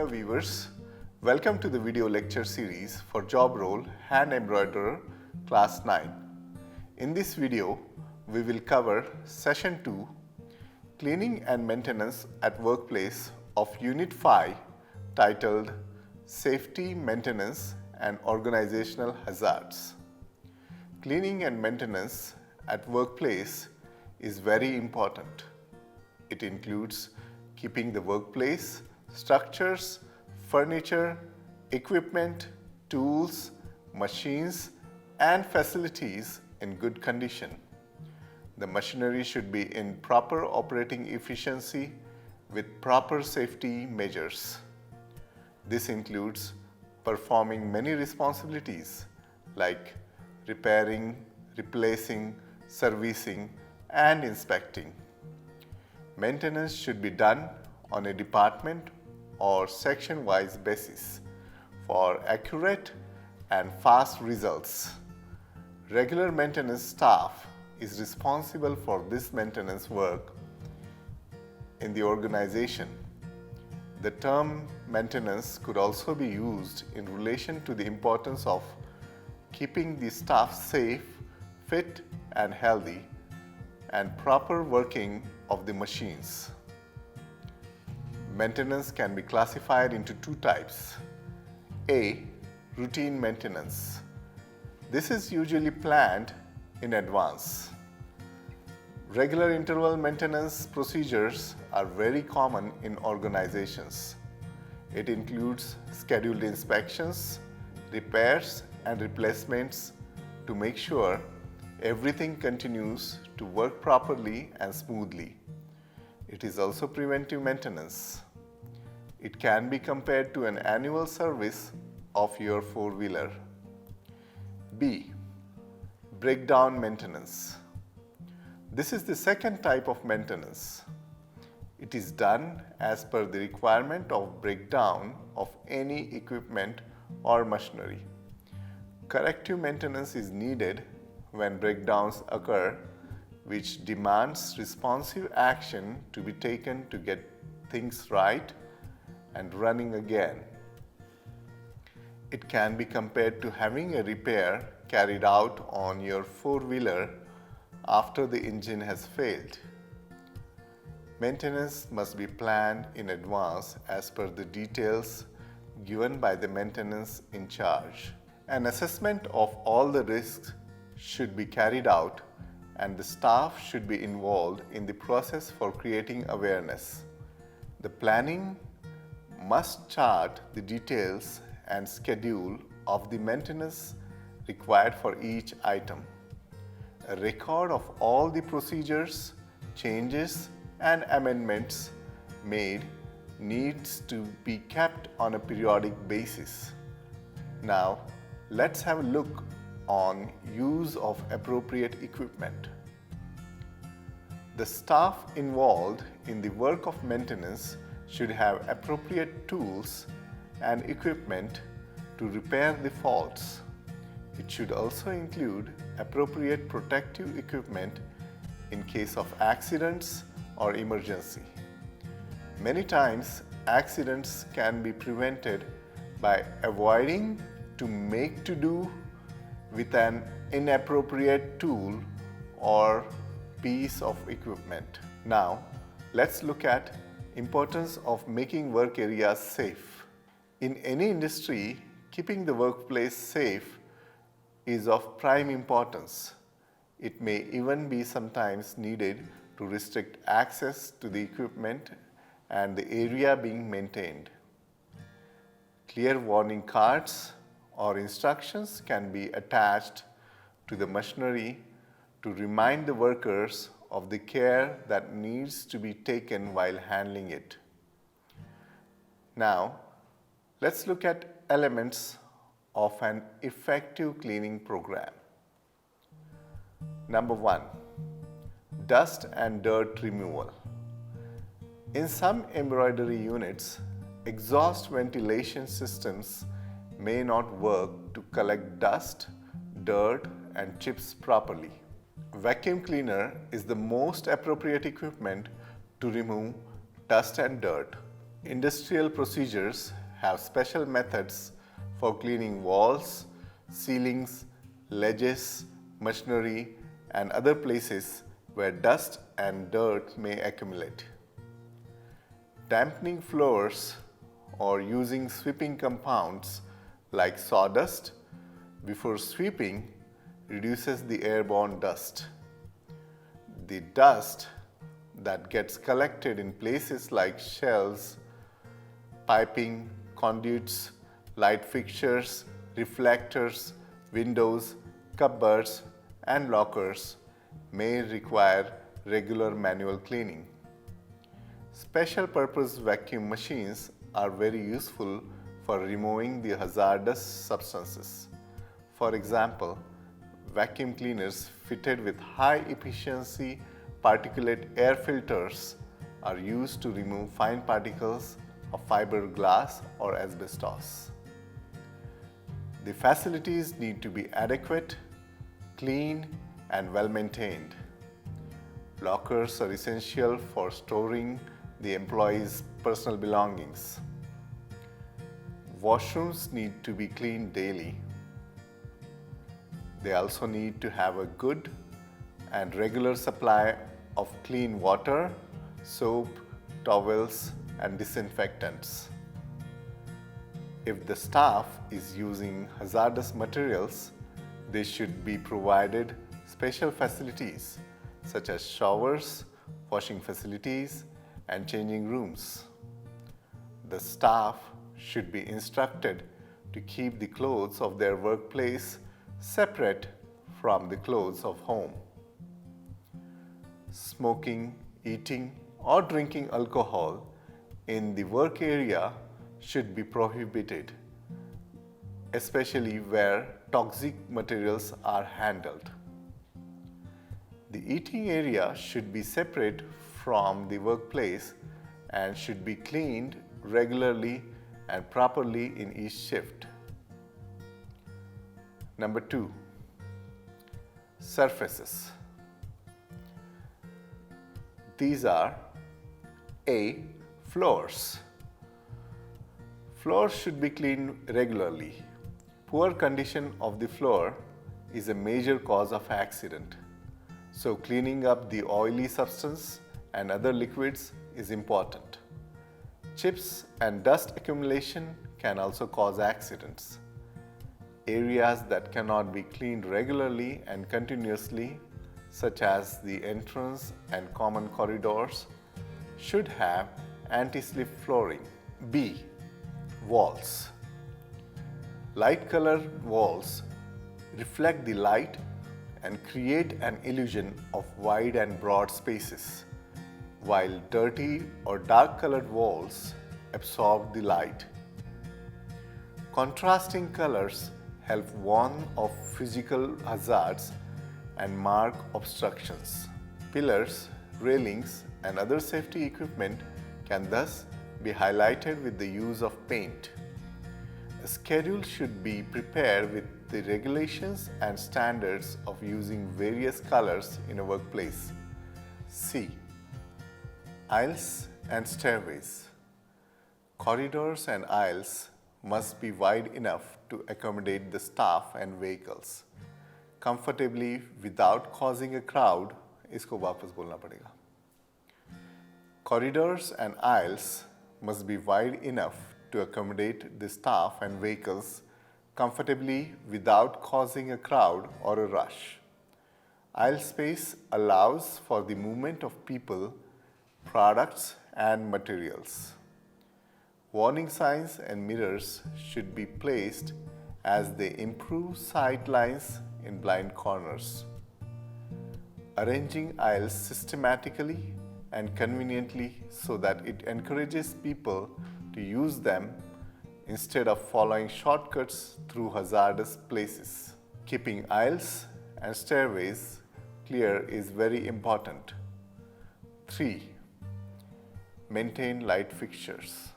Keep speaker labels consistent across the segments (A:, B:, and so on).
A: Hello viewers, welcome to the video lecture series for job role Hand Embroiderer Class 9. In this video, we will cover Session 2, Cleaning and Maintenance at Workplace of Unit 5 titled Safety, Maintenance and Organizational Hazards. Cleaning and maintenance at workplace is very important. It includes keeping the workplace, structures, furniture, equipment, tools, machines, and facilities in good condition. The machinery should be in proper operating efficiency with proper safety measures. This includes performing many responsibilities like repairing, replacing, servicing, and inspecting. Maintenance should be done on a department or section-wise basis for accurate and fast results. Regular maintenance staff is responsible for this maintenance work in the organization. The term maintenance could also be used in relation to the importance of keeping the staff safe, fit and healthy, and proper working of the machines. Maintenance can be classified into two types. A. Routine maintenance. This is usually planned in advance. Regular interval maintenance procedures are very common in organizations. It includes scheduled inspections, repairs and replacements to make sure everything continues to work properly and smoothly. It is also preventive maintenance. It can be compared to an annual service of your four-wheeler. B. Breakdown maintenance. This is the second type of maintenance. It is done as per the requirement of breakdown of any equipment or machinery. Corrective maintenance is needed when breakdowns occur, which demands responsive action to be taken to get things right and running again. It can be compared to having a repair carried out on your four-wheeler after the engine has failed. Maintenance must be planned in advance as per the details given by the maintenance in charge. An assessment of all the risks should be carried out and the staff should be involved in the process for creating awareness. The planning must chart the details and schedule of the maintenance required for each item. A record of all the procedures, changes, and amendments made needs to be kept on a periodic basis. Now, let's have a look on use of appropriate equipment. The staff involved in the work of maintenance should have appropriate tools and equipment to repair the faults. It should also include appropriate protective equipment in case of accidents or emergency. Many times, accidents can be prevented by avoiding to make to do with an inappropriate tool or piece of equipment. Now, let's look at importance of making work areas safe. In any industry, keeping the workplace safe is of prime importance. It may even be sometimes needed to restrict access to the equipment and the area being maintained. Clear warning cards or instructions can be attached to the machinery to remind the workers of the care that needs to be taken while handling it. Now, let's look at elements of an effective cleaning program. Number 1. Dust and dirt removal. In some embroidery units, exhaust ventilation systems may not work to collect dust, dirt, and chips properly. Vacuum cleaner is the most appropriate equipment to remove dust and dirt. Industrial procedures have special methods for cleaning walls, ceilings, ledges, machinery, and other places where dust and dirt may accumulate. Dampening floors or using sweeping compounds like sawdust before sweeping reduces the airborne dust. The dust that gets collected in places like shelves, piping, conduits, light fixtures, reflectors, windows, cupboards, and lockers may require regular manual cleaning. Special purpose vacuum machines are very useful for removing the hazardous substances. For example, vacuum cleaners fitted with high efficiency particulate air filters are used to remove fine particles of fiberglass or asbestos. The facilities need to be adequate, clean, and well maintained. Lockers are essential for storing the employees' personal belongings. Washrooms need to be cleaned daily. They also need to have a good and regular supply of clean water, soap, towels, and disinfectants. If the staff is using hazardous materials, they should be provided special facilities such as showers, washing facilities, and changing rooms. The staff should be instructed to keep the clothes of their workplace separate from the clothes of home. Smoking, eating, or drinking alcohol in the work area should be prohibited, especially where toxic materials are handled. The eating area should be separate from the workplace and should be cleaned regularly and properly in each shift. Number 2, surfaces. These are A. Floors. Floors should be cleaned regularly. Poor condition of the floor is a major cause of accident. So cleaning up the oily substance and other liquids is important. Chips and dust accumulation can also cause accidents. Areas that cannot be cleaned regularly and continuously, such as the entrance and common corridors, should have anti-slip flooring. B. Walls. Light-colored walls reflect the light and create an illusion of wide and broad spaces, while dirty or dark-colored walls absorb the light. Contrasting colors help warn of physical hazards and mark obstructions. Pillars, railings, and other safety equipment can thus be highlighted with the use of paint. A schedule should be prepared with the regulations and standards of using various colors in a workplace. C. Aisles and stairways. Corridors and aisles must be wide enough to accommodate the staff and vehicles comfortably without causing a crowd. इसको वापस बोलना पड़ेगा. Corridors and aisles must be wide enough to accommodate the staff and vehicles comfortably without causing a crowd or a rush. Aisle space allows for the movement of people, products, and materials. Warning signs and mirrors should be placed as they improve sight lines in blind corners. Arranging aisles systematically and conveniently so that it encourages people to use them instead of following shortcuts through hazardous places. Keeping aisles and stairways clear is very important. 3. Maintain light fixtures.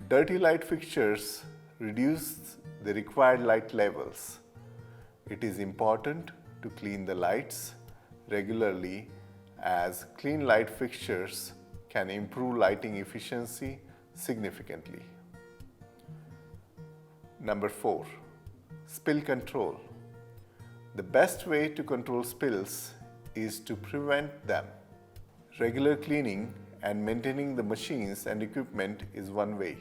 A: Dirty light fixtures reduce the required light levels. It is important to clean the lights regularly, as clean light fixtures can improve lighting efficiency significantly. Number 4. Spill control. The best way to control spills is to prevent them. Regular cleaning and maintaining the machines and equipment is one way.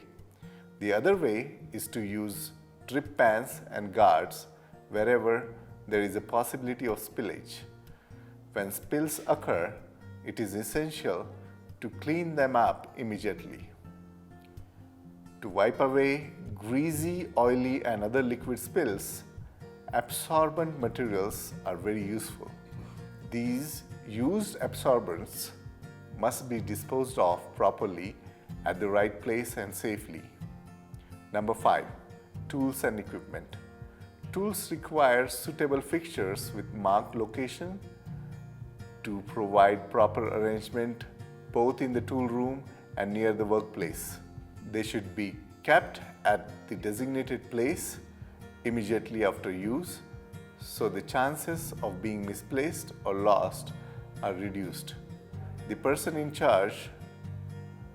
A: The other way is to use drip pans and guards wherever there is a possibility of spillage. When spills occur, it is essential to clean them up immediately. To wipe away greasy, oily, and other liquid spills, absorbent materials are very useful. These used absorbents must be disposed of properly at the right place and safely. Number 5. Tools and equipment. Tools require suitable fixtures with marked location to provide proper arrangement both in the tool room and near the workplace. They should be kept at the designated place immediately after use, so the chances of being misplaced or lost are reduced. The person in charge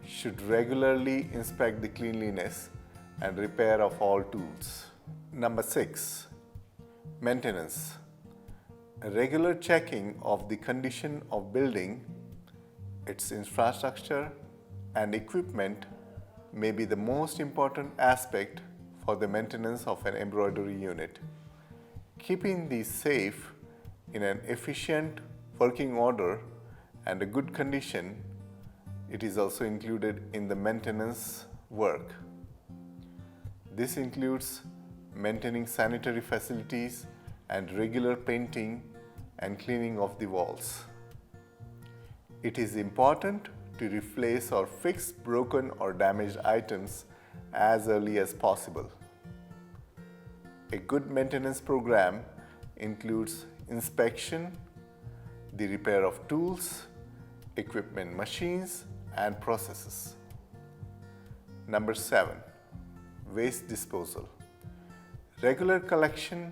A: should regularly inspect the cleanliness and repair of all tools. Number 6. Maintenance. A regular checking of the condition of building, its infrastructure and equipment may be the most important aspect for the maintenance of an embroidery unit. Keeping these safe in an efficient working order and a good condition, it is also included in the maintenance work. This includes maintaining sanitary facilities and regular painting and cleaning of the walls. It is important to replace or fix broken or damaged items as early as possible. A good maintenance program includes inspection, the repair of tools, equipment, machines, and processes. Number 7. Waste disposal. Regular collection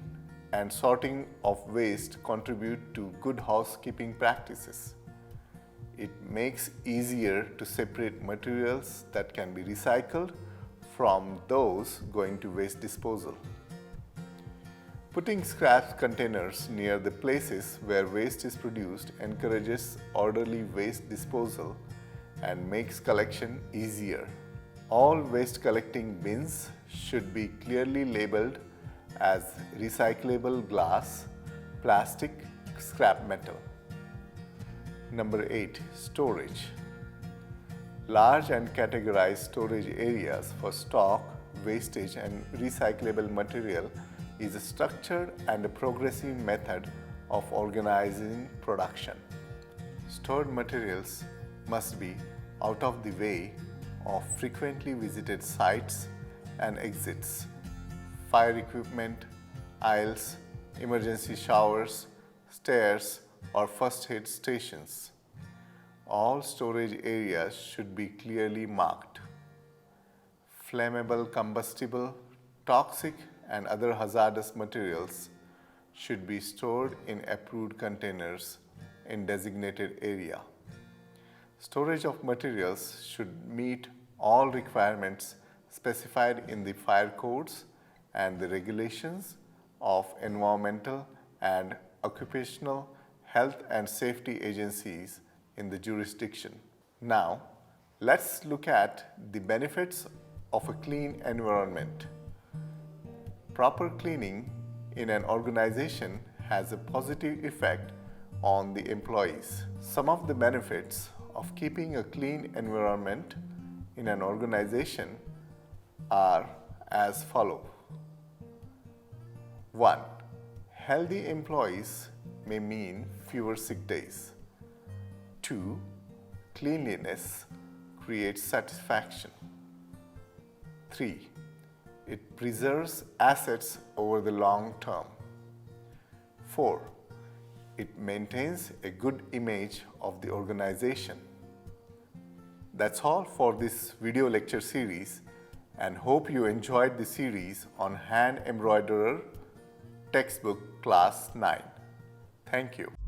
A: and sorting of waste contribute to good housekeeping practices. It makes easier to separate materials that can be recycled from those going to waste disposal. Putting scrap containers near the places where waste is produced encourages orderly waste disposal and makes collection easier. All waste collecting bins should be clearly labeled as recyclable glass, plastic, scrap metal. Number 8. Storage. Large and categorized storage areas for stock, wastage, and recyclable material is a structured and a progressive method of organizing production. Stored materials must be out of the way of frequently visited sites and exits, fire equipment, aisles, emergency showers, stairs, or first aid stations. All storage areas should be clearly marked. Flammable, combustible, toxic, and other hazardous materials should be stored in approved containers in designated area. Storage of materials should meet all requirements specified in the fire codes and the regulations of environmental and occupational health and safety agencies in the jurisdiction. Now, let's look at the benefits of a clean environment. Proper cleaning in an organization has a positive effect on the employees. Some of the benefits of keeping a clean environment in an organization are as follows. 1. Healthy employees may mean fewer sick days. 2. Cleanliness creates satisfaction. 3. It preserves assets over the long term. 4. It maintains a good image of the organization. That's all for this video lecture series, and hope you enjoyed the series on Hand Embroiderer textbook class 9. Thank you.